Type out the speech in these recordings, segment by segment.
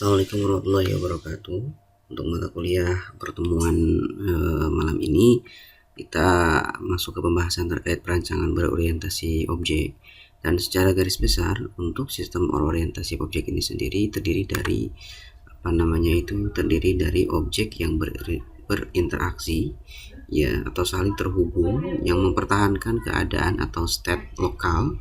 Assalamualaikum warahmatullahi wabarakatuh. Untuk mata kuliah pertemuan malam ini kita masuk ke pembahasan terkait perancangan berorientasi objek. Dan secara garis besar untuk sistem orientasi objek ini sendiri terdiri dari objek yang berinteraksi ya atau saling terhubung yang mempertahankan keadaan atau state lokal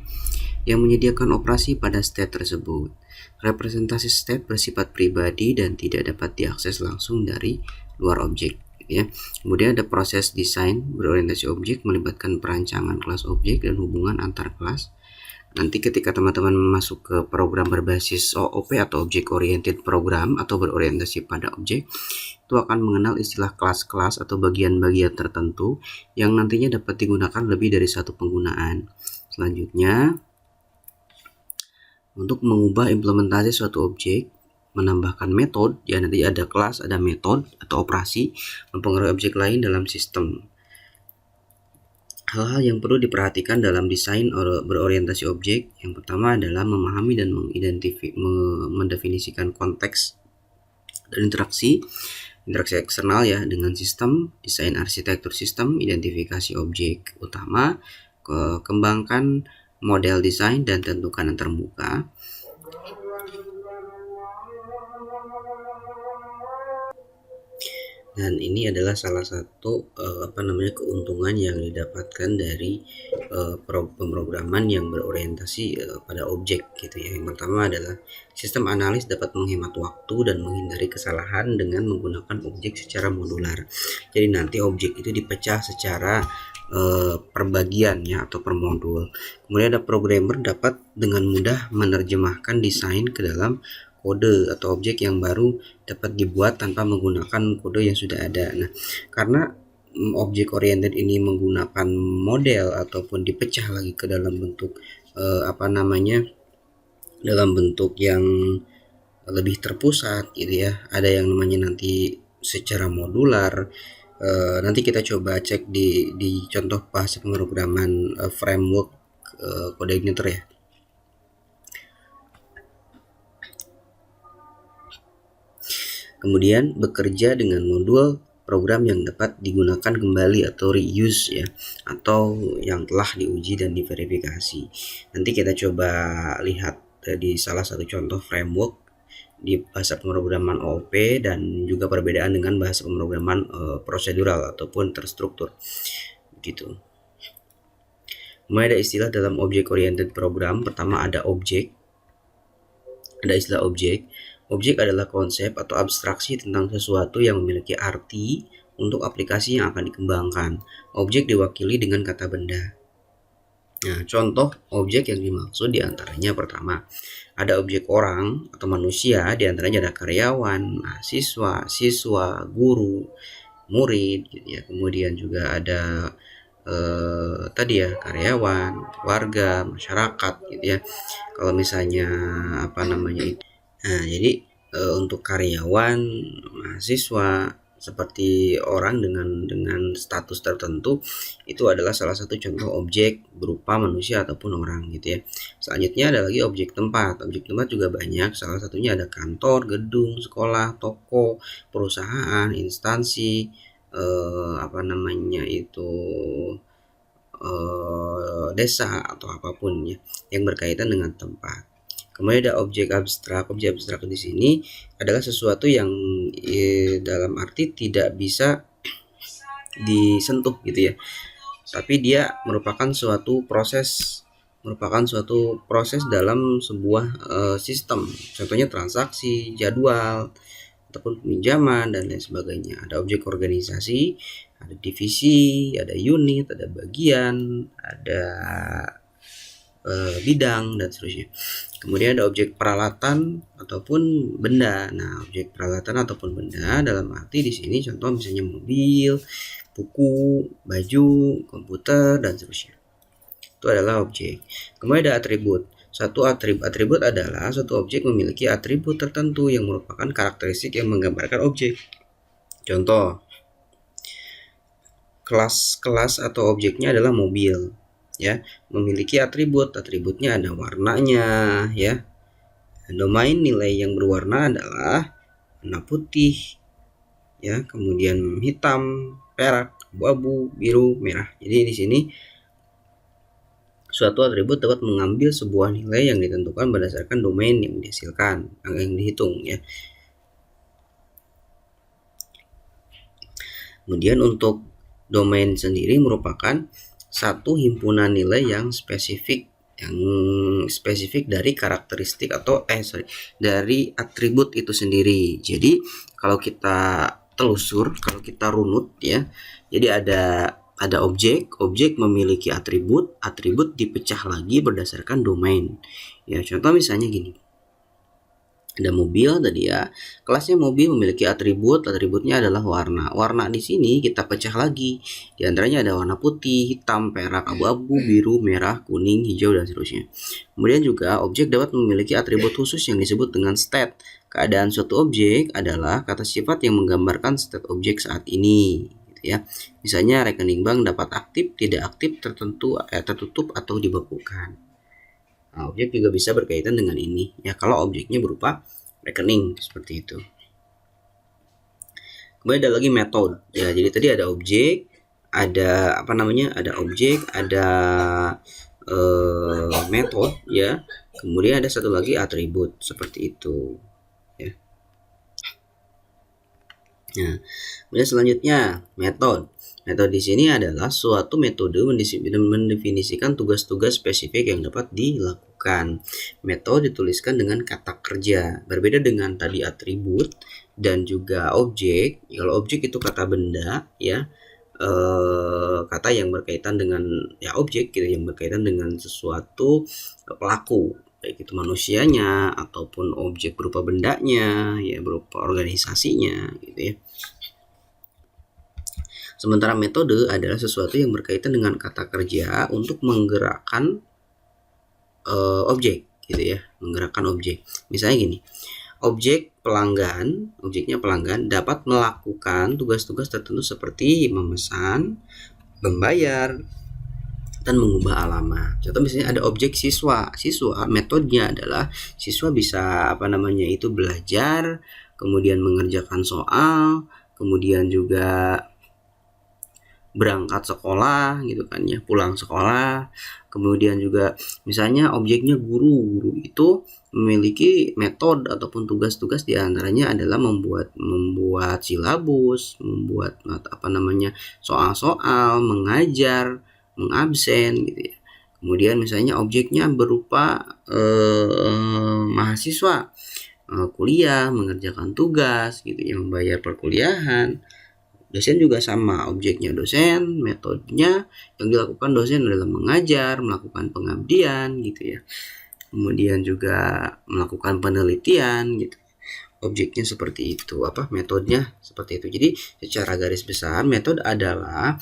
yang menyediakan operasi pada state tersebut. Representasi state bersifat pribadi dan tidak dapat diakses langsung dari luar objek ya. Kemudian ada proses desain berorientasi objek melibatkan perancangan kelas objek dan hubungan antar kelas. Nanti ketika teman-teman masuk ke program berbasis OOP atau Object Oriented Program atau berorientasi pada objek, itu akan mengenal istilah kelas-kelas atau bagian-bagian tertentu yang nantinya dapat digunakan lebih dari satu penggunaan. Selanjutnya, untuk mengubah implementasi suatu objek, menambahkan metode, ya nanti ada kelas, ada metode atau operasi, mempengaruhi objek lain dalam sistem. Hal-hal yang perlu diperhatikan dalam desain berorientasi objek, yang pertama adalah memahami dan mendefinisikan konteks dan interaksi eksternal ya dengan sistem, desain arsitektur sistem, identifikasi objek utama, kembangkan model desain dan tentukan antarmuka. Dan ini adalah salah satu keuntungan yang didapatkan dari pemrograman yang berorientasi pada objek gitu ya. Yang pertama adalah sistem analis dapat menghemat waktu dan menghindari kesalahan dengan menggunakan objek secara modular. Jadi nanti objek itu dipecah secara perbagian ya atau per modul. Kemudian ada programmer dapat dengan mudah menerjemahkan desain ke dalam kode atau objek yang baru dapat dibuat tanpa menggunakan kode yang sudah ada. Nah, karena objek oriented ini menggunakan model ataupun dipecah lagi ke dalam bentuk dalam bentuk yang lebih terpusat gitu ya. Ada yang namanya nanti secara modular. Nanti kita coba cek di contoh bahasa pemrograman framework CodeIgniter ya. Kemudian bekerja dengan modul program yang dapat digunakan kembali atau reuse ya, atau yang telah diuji dan diverifikasi. Nanti kita coba lihat di salah satu contoh framework di bahasa pemrograman OOP dan juga perbedaan dengan bahasa pemrograman prosedural ataupun terstruktur gitu. Kemudian ada istilah dalam object oriented program. Pertama ada objek. Ada istilah objek. Objek adalah konsep atau abstraksi tentang sesuatu yang memiliki arti untuk aplikasi yang akan dikembangkan. Objek diwakili dengan kata benda. Nah, contoh objek yang dimaksud diantaranya pertama, ada objek orang atau manusia, diantaranya ada karyawan, mahasiswa, siswa, guru, murid, gitu ya. Kemudian juga ada karyawan, warga, masyarakat, gitu ya. Kalau misalnya Nah, jadi untuk karyawan, mahasiswa, seperti orang dengan status tertentu itu adalah salah satu contoh objek berupa manusia ataupun orang gitu ya. Selanjutnya ada lagi objek tempat. Objek tempat juga banyak. Salah satunya ada kantor, gedung, sekolah, toko, perusahaan, instansi, desa atau apapun ya yang berkaitan dengan tempat. Kemudian ada objek abstrak. Objek abstrak di sini adalah sesuatu yang dalam arti tidak bisa disentuh gitu ya. Tapi dia merupakan suatu proses dalam sebuah sistem. Contohnya transaksi, jadwal, ataupun peminjaman dan lain sebagainya. Ada objek organisasi, ada divisi, ada unit, ada bagian, ada bidang dan seterusnya. Kemudian ada objek peralatan ataupun benda. Nah, objek peralatan ataupun benda dalam arti di sini contoh misalnya mobil, buku, baju, komputer dan seterusnya. Itu adalah objek. Kemudian ada atribut. Suatu atribut adalah suatu objek memiliki atribut tertentu yang merupakan karakteristik yang menggambarkan objek. Contoh, kelas atau objeknya adalah mobil. Ya, memiliki atributnya ada warnanya ya, Domain nilai yang berwarna adalah warna putih, ya, kemudian hitam, perak, abu-abu, biru, merah. Jadi di sini suatu atribut dapat mengambil sebuah nilai yang ditentukan berdasarkan domain yang dihasilkan, yang dihitung, ya. Kemudian untuk domain sendiri merupakan satu himpunan nilai yang spesifik dari karakteristik atau dari atribut itu sendiri. Jadi kalau kita telusur, kalau kita runut, ya, jadi ada objek memiliki atribut dipecah lagi berdasarkan domain. Ya, contoh misalnya gini. Ada mobil tadi, ya. Kelasnya mobil memiliki atributnya adalah warna. Warna di sini kita pecah lagi. Di antaranya ada warna putih, hitam, perak, abu-abu, biru, merah, kuning, hijau, dan seterusnya. Kemudian juga objek dapat memiliki atribut khusus yang disebut dengan state. Keadaan suatu objek adalah kata sifat yang menggambarkan state objek saat ini, gitu ya. Misalnya rekening bank dapat aktif, tidak aktif, tertutup atau dibekukan. Nah, objek juga bisa berkaitan dengan ini, ya, kalau objeknya berupa rekening seperti itu. Kemudian ada lagi metode, ya. Jadi tadi ada objek, ada metode, ya. Kemudian ada satu lagi atribut seperti itu, ya. Nah, kemudian selanjutnya metode. Metode di sini adalah suatu metode mendefinisikan tugas-tugas spesifik yang dapat dilakukan. Metode dituliskan dengan kata kerja. Berbeda dengan tadi atribut dan juga objek. Kalau objek itu kata benda, ya, kata yang berkaitan dengan, ya, objek gitu, yang berkaitan dengan sesuatu pelaku, baik itu manusianya ataupun objek berupa bendanya, ya, berupa organisasinya, gitu ya. Sementara metode adalah sesuatu yang berkaitan dengan kata kerja untuk menggerakkan objek, gitu ya, menggerakkan objek. Misalnya gini, objeknya pelanggan dapat melakukan tugas-tugas tertentu seperti memesan, membayar, dan mengubah alamat. Contoh misalnya ada objek siswa. Metodenya adalah siswa bisa belajar, kemudian mengerjakan soal, kemudian juga berangkat sekolah, gitu kan, ya, pulang sekolah. Kemudian juga misalnya objeknya guru itu memiliki metode ataupun tugas-tugas, diantaranya adalah membuat silabus, membuat soal-soal, mengajar, mengabsen, gitu ya. Kemudian misalnya objeknya berupa mahasiswa, kuliah, mengerjakan tugas, gitu ya, membayar perkuliahan. Dosen juga sama, objeknya dosen, metodenya yang dilakukan dosen adalah mengajar, melakukan pengabdian, gitu ya. Kemudian juga melakukan penelitian, gitu. Objeknya seperti itu, metodenya seperti itu. Jadi secara garis besar metode adalah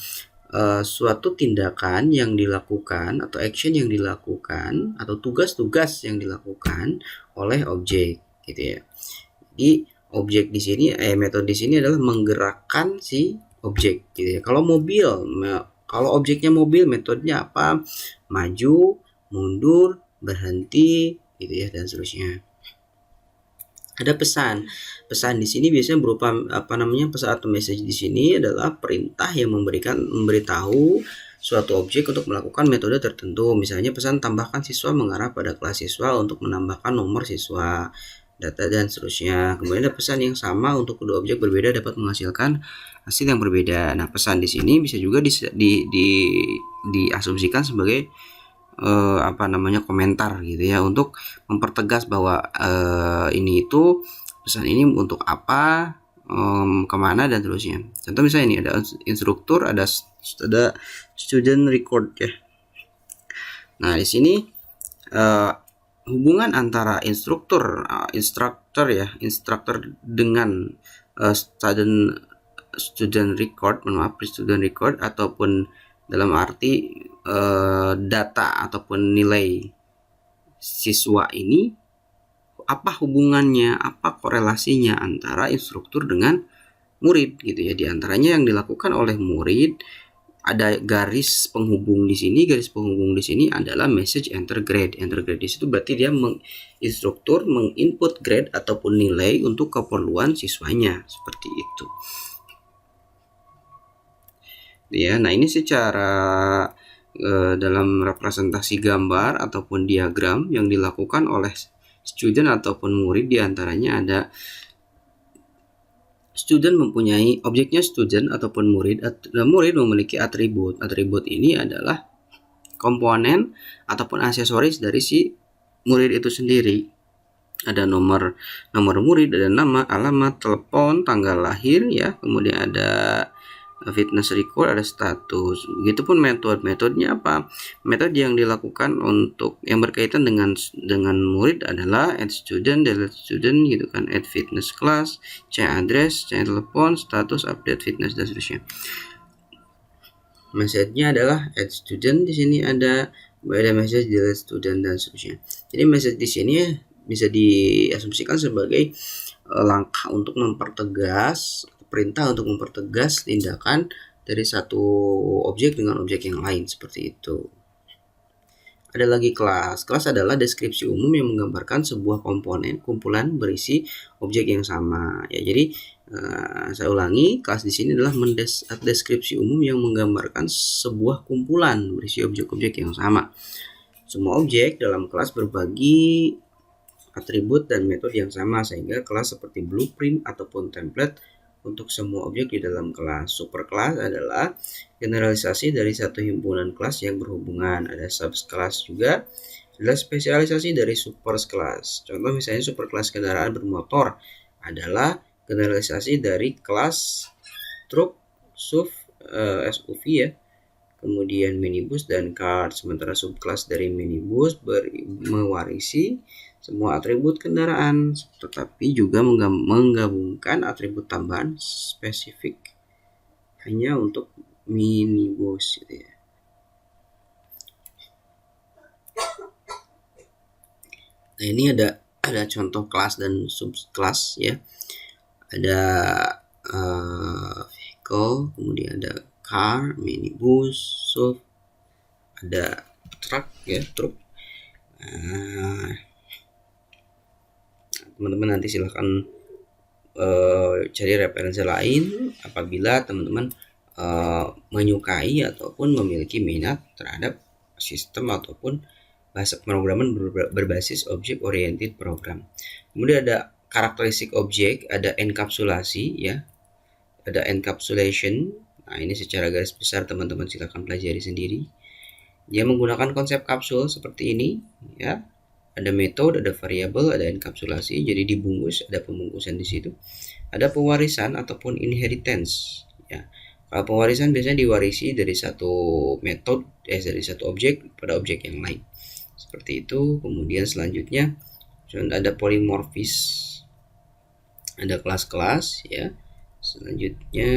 suatu tindakan yang dilakukan atau action yang dilakukan atau tugas-tugas yang dilakukan oleh objek, gitu ya. Jadi objek di sini, metode di sini adalah menggerakkan si objek, gitu ya. Kalau objeknya mobil, metodenya apa? Maju, mundur, berhenti, gitu ya, dan seterusnya. Ada pesan di sini biasanya berupa pesan atau message. Di sini adalah perintah yang memberitahu suatu objek untuk melakukan metode tertentu. Misalnya pesan tambahkan siswa mengarah pada kelas siswa untuk menambahkan nomor siswa, data, dan seterusnya. Kemudian ada pesan yang sama untuk kedua objek berbeda dapat menghasilkan hasil yang berbeda. Nah, pesan di sini bisa juga diasumsikan sebagai komentar, gitu ya, untuk mempertegas bahwa pesan ini untuk apa, kemana, dan seterusnya. Contoh misalnya ini ada instruktur, ada student record, ya. Nah, di sini hubungan antara instruktur dengan student record ataupun dalam arti data ataupun nilai siswa ini, apa hubungannya, apa korelasinya antara instruktur dengan murid, gitu ya. Di antaranya yang dilakukan oleh murid ada garis penghubung di sini. Garis penghubung di sini adalah message enter grade. Enter grade di situ berarti dia instruktur menginput grade ataupun nilai untuk keperluan siswanya, seperti itu. Ya, nah ini secara dalam representasi gambar ataupun diagram yang dilakukan oleh student ataupun murid, diantaranya ada student mempunyai objeknya student ataupun murid. Murid memiliki atribut. Atribut ini adalah komponen ataupun aksesoris dari si murid itu sendiri. Ada nomor murid, ada nama, alamat, telepon, tanggal lahir ya, kemudian ada fitness record, ada status. Begitupun metodenya apa? Metode yang dilakukan untuk yang berkaitan dengan murid adalah add student, delete student gitu kan, add fitness class, change address, change telepon, status, update fitness dan seterusnya. Message-nya adalah add student, di sini ada message, delete student dan seterusnya. Jadi message di sini bisa diasumsikan sebagai langkah untuk mempertegas, perintah untuk mempertegas tindakan dari satu objek dengan objek yang lain, seperti itu. Ada lagi kelas. Kelas adalah deskripsi umum yang menggambarkan sebuah komponen kumpulan berisi objek yang sama. Ya, jadi saya ulangi, kelas di sini adalah deskripsi umum yang menggambarkan sebuah kumpulan berisi objek-objek yang sama. Semua objek dalam kelas berbagi atribut dan metode yang sama, sehingga kelas seperti blueprint ataupun template untuk semua objek di dalam kelas. Superclass adalah generalisasi dari satu himpunan kelas yang berhubungan. Ada subclass juga adalah spesialisasi dari superclass. Contoh misalnya superclass kendaraan bermotor adalah generalisasi dari kelas truk, SUV, SUV ya, kemudian minibus dan car. Sementara subclass dari minibus mewarisi semua atribut kendaraan, tetapi juga menggabungkan atribut tambahan spesifik hanya untuk minibus gitu ya. Nah, ini ada contoh kelas dan subkelas ya. Ada vehicle, kemudian ada car, minibus, SUV, ada truck ya, truk. Teman-teman nanti silahkan cari referensi lain apabila teman-teman menyukai ataupun memiliki minat terhadap sistem ataupun bahasa pemrograman berbasis object oriented program. Kemudian ada karakteristik objek, ada enkapsulasi ya, ada encapsulation. Nah, ini secara garis besar teman-teman silahkan pelajari sendiri. Dia menggunakan konsep kapsul seperti ini ya. Ada metode, ada variabel, ada enkapsulasi, jadi dibungkus, ada pembungkusan di situ. Ada pewarisan ataupun inheritance ya. Kalau pewarisan biasanya diwarisi dari satu metode dari satu objek pada objek yang lain. Seperti itu. Kemudian selanjutnya ada polymorphis. Ada kelas-kelas ya. Selanjutnya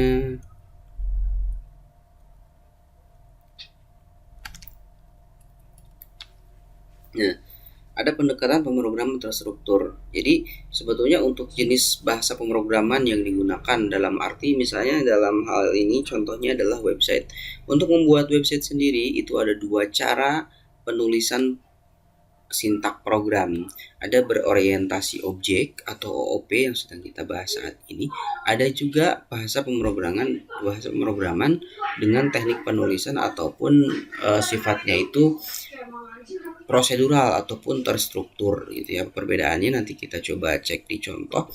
ada pendekatan pemrograman terstruktur. Jadi sebetulnya untuk jenis bahasa pemrograman yang digunakan dalam arti misalnya dalam hal ini contohnya adalah website. Untuk membuat website sendiri itu ada dua cara penulisan sintak program. Ada berorientasi objek atau OOP yang sedang kita bahas saat ini. Ada juga bahasa pemrograman dengan teknik penulisan ataupun sifatnya itu prosedural ataupun terstruktur gitu ya. Perbedaannya nanti kita coba cek di contoh.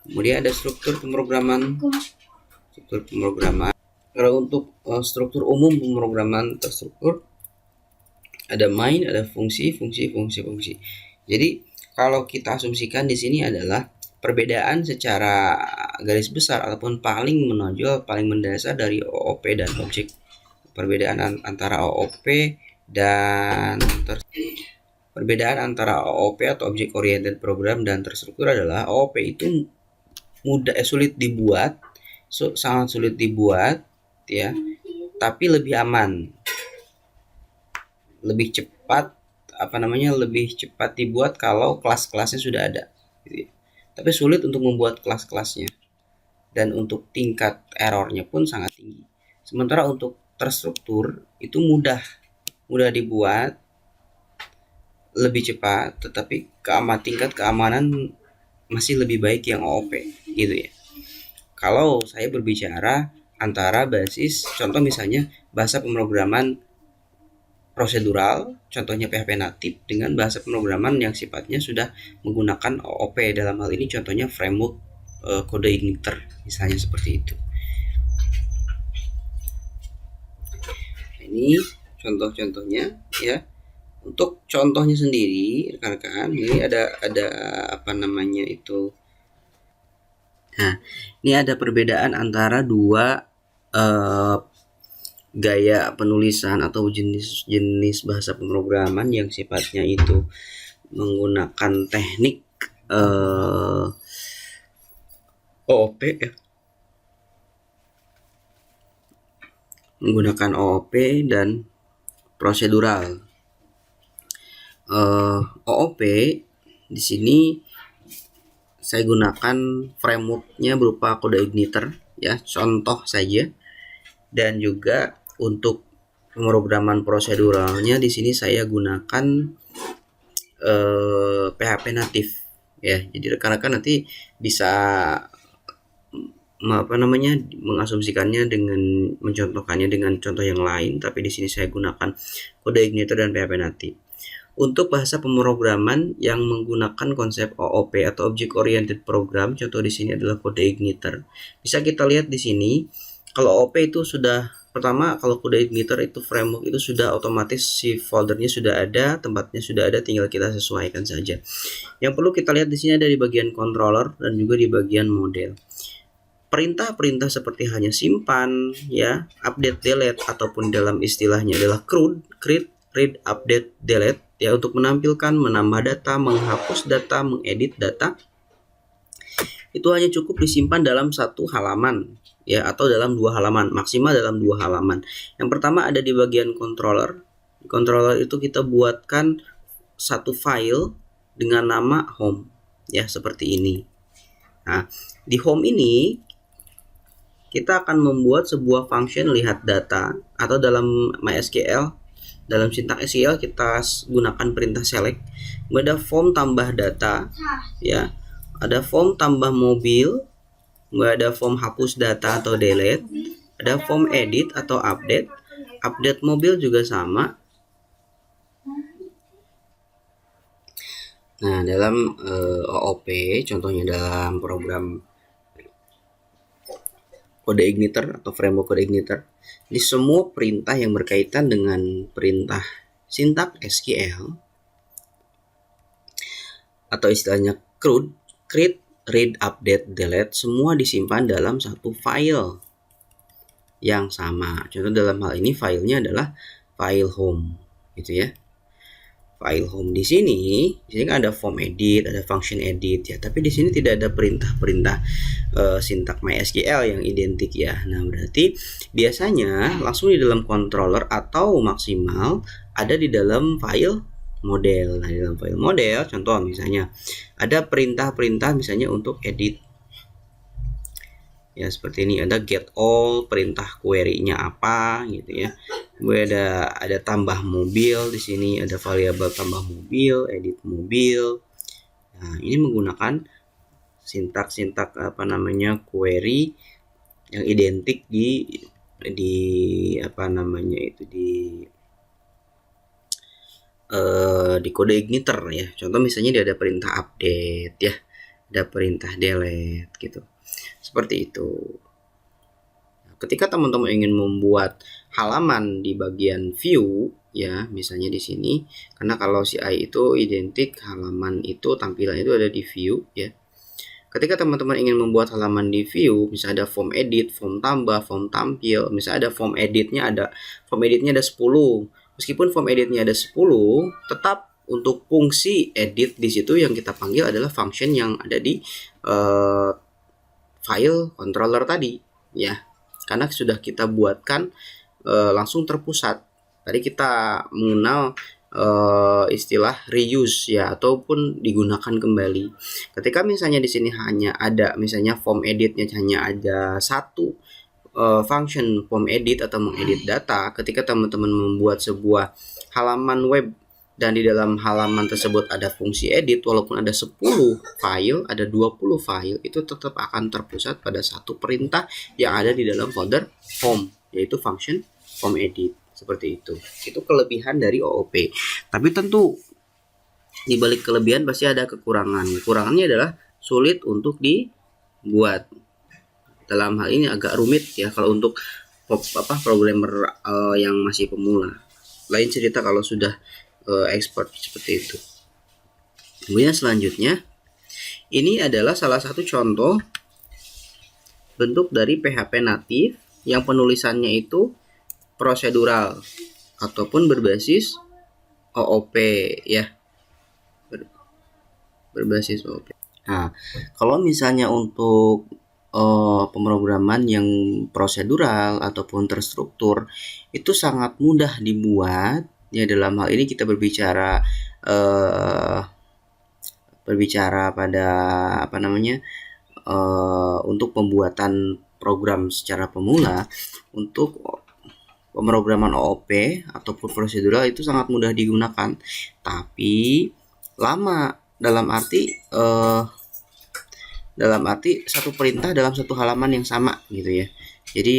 Kemudian ada struktur pemrograman. Kalau untuk struktur umum pemrograman terstruktur ada main, ada fungsi. Jadi kalau kita asumsikan di sini adalah perbedaan secara garis besar ataupun paling menonjol, paling mendasar dari OOP dan objek. Perbedaan antara OOP dan perbedaan antara OOP atau Object Oriented Program dan terstruktur adalah OOP itu sulit dibuat, sangat sulit dibuat ya, tapi lebih aman, lebih cepat lebih cepat dibuat kalau kelas-kelasnya sudah ada gitu ya. Tapi sulit untuk membuat kelas-kelasnya dan untuk tingkat errornya pun sangat tinggi. Sementara untuk terstruktur itu mudah dibuat, lebih cepat, tetapi tingkat keamanan masih lebih baik yang OOP gitu ya. Kalau saya berbicara antara basis, contoh misalnya bahasa pemrograman prosedural, contohnya PHP natif, dengan bahasa pemrograman yang sifatnya sudah menggunakan OOP, dalam hal ini contohnya framework kode igniter, misalnya seperti itu. Ini contoh-contohnya ya. Untuk contohnya sendiri rekan-rekan, ini ada apa namanya itu. Nah, ini ada perbedaan antara dua gaya penulisan atau jenis bahasa pemrograman yang sifatnya itu menggunakan teknik OOP ya. Menggunakan OOP dan prosedural. OOP di sini saya gunakan frameworknya berupa kode igniter ya, contoh saja. Dan juga untuk pemrograman proseduralnya di sini saya gunakan PHP natif ya. Jadi rekan-rekan nanti bisa mengasumsikannya dengan mencontohkannya dengan contoh yang lain, tapi di sini saya gunakan kode igniter dan PHP natif. Untuk bahasa pemrograman yang menggunakan konsep OOP atau Object Oriented Program, contoh di sini adalah kode igniter. Bisa kita lihat di sini, kalau OOP itu sudah pertama, kalau kode igniter itu framework itu sudah otomatis si foldernya sudah ada, tempatnya sudah ada, tinggal kita sesuaikan saja. Yang perlu kita lihat di sini ada di bagian controller dan juga di bagian model. Perintah-perintah seperti hanya simpan, ya, update, delete, ataupun dalam istilahnya adalah CRUD, create, read, update, delete, ya, untuk menampilkan, menambah data, menghapus data, mengedit data, itu hanya cukup disimpan dalam satu halaman, ya, atau dalam dua halaman, maksimal dalam dua halaman. Yang pertama ada di bagian controller. Di controller itu kita buatkan satu file dengan nama home, ya, seperti ini. Nah, di home ini kita akan membuat sebuah function lihat data, atau dalam MySQL, dalam sintak SQL kita gunakan perintah select. Ada form tambah data, ya, ada form tambah mobil, ada form hapus data atau delete, ada form edit atau update. Update mobil juga sama. Nah, dalam OOP, contohnya dalam program kode igniter atau framework kode igniter, di semua perintah yang berkaitan dengan perintah sintak SQL atau istilahnya CRUD, create, read, update, delete, semua disimpan dalam satu file yang sama. Contoh dalam hal ini filenya adalah file home, gitu ya. File home di sini kan ada form edit, ada function edit ya, tapi di sini tidak ada perintah-perintah sintak MySQL yang identik ya. Nah, berarti biasanya langsung di dalam controller atau maksimal ada di dalam file model. Nah, di dalam file model contoh misalnya ada perintah-perintah misalnya untuk edit. Ya, seperti ini ada get all, perintah query-nya apa gitu ya. Kemudian ada tambah mobil di sini, ada variabel tambah mobil, edit mobil. Nah, ini menggunakan sintak apa namanya query yang identik di apa namanya itu di kode igniter ya. Contoh misalnya dia ada perintah update ya, ada perintah delete gitu. Seperti itu. Ketika teman-teman ingin membuat halaman di bagian view ya, misalnya di sini, karena kalau CI itu identik halaman itu tampilan itu ada di view ya. Ketika teman-teman ingin membuat halaman di view, misalnya ada form edit, form tambah, form tampil, misalnya ada form editnya ada 10. Meskipun form editnya ada 10, tetap untuk fungsi edit di situ yang kita panggil adalah function yang ada di file controller tadi ya. Karena sudah kita buatkan langsung terpusat. Tadi kita mengenal istilah reuse ya, ataupun digunakan kembali. Ketika misalnya di sini hanya ada misalnya form editnya hanya ada satu function form edit atau mengedit data, ketika teman-teman membuat sebuah halaman web dan di dalam halaman tersebut ada fungsi edit, walaupun ada 10 file, ada 20 file, itu tetap akan terpusat pada satu perintah yang ada di dalam folder home, yaitu function form edit. Seperti itu. Itu kelebihan dari OOP. Tapi tentu di balik kelebihan pasti ada kekurangan. Kekurangannya adalah sulit untuk dibuat. Dalam hal ini agak rumit ya kalau untuk programmer yang masih pemula. Lain cerita kalau sudah expert seperti itu. Kemudian selanjutnya, ini adalah salah satu contoh bentuk dari PHP natif yang penulisannya itu prosedural ataupun berbasis OOP ya. Berbasis OOP. Nah, kalau misalnya untuk pemrograman yang prosedural ataupun terstruktur itu sangat mudah dibuat. Ya, dalam hal ini kita berbicara pada untuk pembuatan program secara pemula. Untuk pemrograman OOP ataupun prosedural itu sangat mudah digunakan, tapi lama dalam arti satu perintah dalam satu halaman yang sama gitu ya. Jadi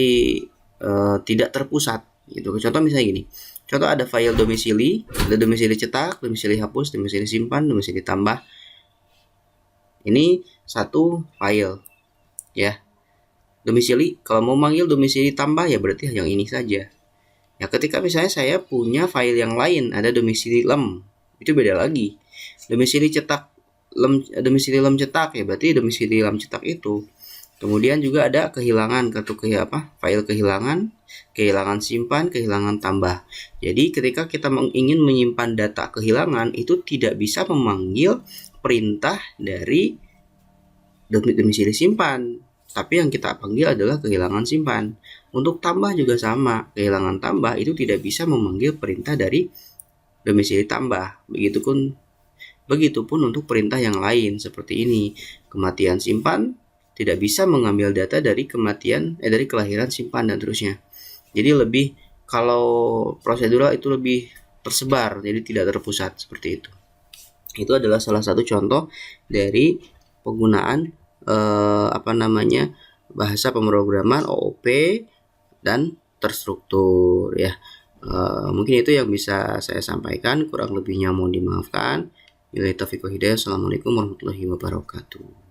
tidak terpusat gitu. Contoh misalnya gini. Contoh ada file domisili, ada domisili cetak, domisili hapus, domisili simpan, domisili tambah. Ini satu file ya. Domisili, kalau mau manggil domisili tambah ya berarti yang ini saja. Ya, ketika misalnya saya punya file yang lain, ada domisili lem, itu beda lagi. Domisili cetak, domisili lem cetak ya berarti domisili lem cetak itu. Kemudian juga ada kehilangan, file kehilangan simpan, kehilangan tambah. Jadi ketika kita ingin menyimpan data kehilangan, itu tidak bisa memanggil perintah dari domisili simpan, tapi yang kita panggil adalah kehilangan simpan. Untuk tambah juga sama, kehilangan tambah itu tidak bisa memanggil perintah dari domisili tambah. Begitupun untuk perintah yang lain seperti ini. Kematian simpan tidak bisa mengambil data dari dari kelahiran simpan dan terusnya. Jadi kalau prosedural itu lebih tersebar, jadi tidak terpusat seperti itu. Itu adalah salah satu contoh dari penggunaan bahasa pemrograman OOP dan terstruktur ya. Mungkin itu yang bisa saya sampaikan, kurang lebihnya mohon dimaafkan. Wabillahi taufiq wal hidayah. Assalamualaikum warahmatullahi wabarakatuh.